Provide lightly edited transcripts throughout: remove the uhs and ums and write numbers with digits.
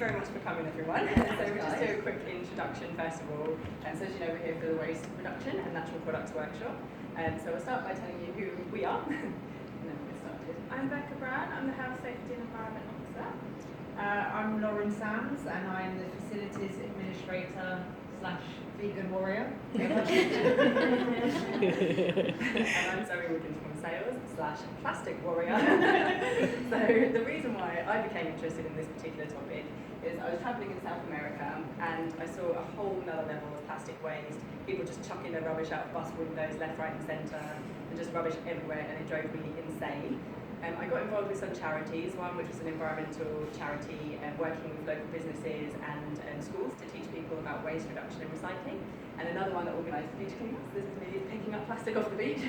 very much for coming, everyone. So we'll just do a quick introduction first of all. So as you know, we're here for the Waste Reduction and Natural Products Workshop. So we'll start by telling you who we are, and then we'll get started. I'm Becca Brown, I'm the Health, Safety and Environment Officer. I'm Lauren Sands, and I'm the Facilities Administrator / Vegan Warrior. And I'm Zoe Wiggins from Sales / Plastic Warrior. So the reason why I became interested in this particular topic is I was travelling in South America and I saw a whole nother level of plastic waste. People just chucking their rubbish out of bus windows left, right and centre, and just rubbish everywhere, and it drove me insane. I got involved with some charities, one which was an environmental charity working with local businesses and schools to teach people about waste reduction and recycling, and another one that organised beach cleanups. This is me picking up plastic off the beach.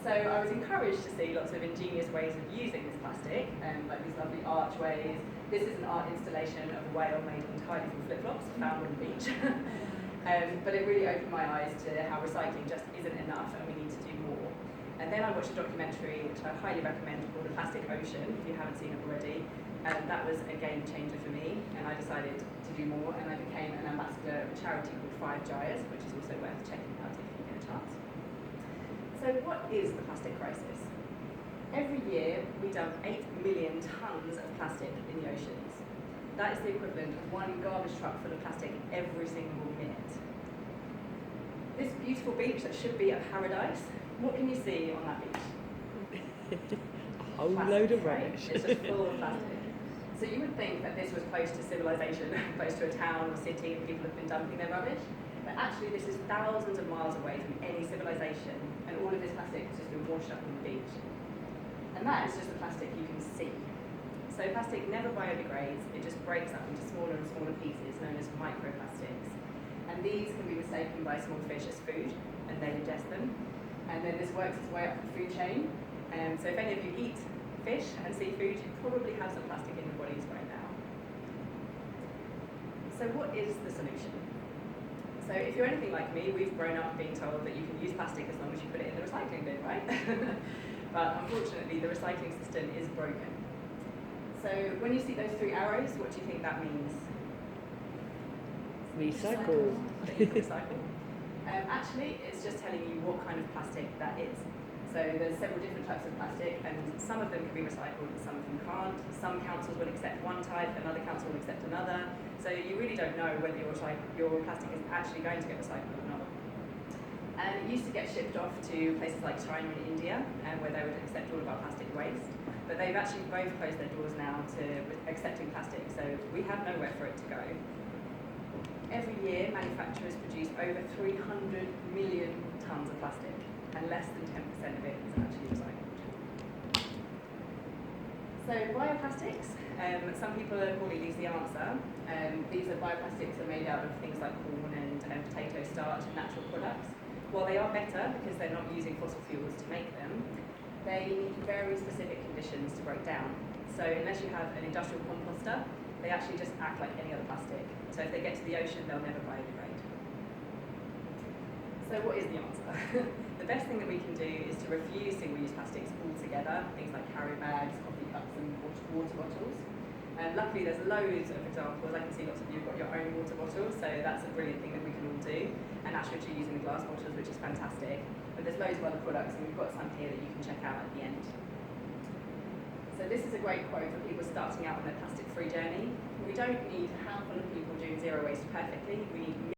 So I was encouraged to see lots of ingenious ways of using this plastic, like these lovely archways. This is an art installation of a whale made entirely from flip-flops found on the beach. But it really opened my eyes to how recycling just isn't enough and we need to do more. And then I watched a documentary, which I highly recommend, called The Plastic Ocean, if you haven't seen it already. That was a game changer for me, and I decided to do more, and I became an ambassador of a charity called Five Gyres, which is also worth checking out if you get a chance. So what is the plastic crisis? Every year, we dump 8 million tonnes of plastic in the oceans. That is the equivalent of one garbage truck full of plastic every single minute. This beautiful beach that should be a paradise, what can you see on that beach? A whole load of rubbish. It's just full of plastic. So you would think that this was close to civilization, close to a town or city, and people have been dumping their rubbish. But actually this is thousands of miles away from any civilization, and all of this plastic has just been washed up on the beach. And that is just the plastic you can see. So plastic never biodegrades, it just breaks up into smaller and smaller pieces known as microplastics. And these can be mistaken by small fish as food, and they ingest them. And then this works its way up the food chain. So if any of you eat fish and seafood, you probably have some plastic in your bodies right now. So what is the solution? So if you're anything like me, we've grown up being told that you can use plastic as long as you put it in the recycling bin, right? But unfortunately, the recycling system is broken. So when you see those 3 arrows, what do you think that means? Recycle. Recycle. Actually, it's just telling you what kind of plastic that is. So there's several different types of plastic, and some of them can be recycled and some of them can't. Some councils will accept one type, another council will accept another. So you really don't know whether your plastic is actually going to get recycled or not. And it used to get shipped off to places like China and India, where they would accept all of our plastic waste. But they've actually both closed their doors now to accepting plastic, so we have nowhere for it to go. Every year, manufacturers produce over 300 million tonnes of plastic, and less than 10% of it is actually recycled. So bioplastics, some people are calling these the answer. These are bioplastics that are made out of things like corn and potato starch and natural products. While they are better because they're not using fossil fuels to make them, they need very specific conditions to break down. So unless you have an industrial composter, they actually just act like any other plastic. So if they get to the ocean, they'll never biodegrade. So what is the answer? The best thing that we can do is to refuse single-use plastics altogether, things like carry bags, coffee cups and water bottles. Luckily there's loads of examples. I can see lots of you have got your own water bottles, so that's a brilliant thing that we can all do. And Ashford are using the glass bottles, which is fantastic. But there's loads of other products, and we've got some here that you can check out at the end. So this is a great quote for people starting out on their plastic-free journey. We don't need a handful of people doing zero waste perfectly. We need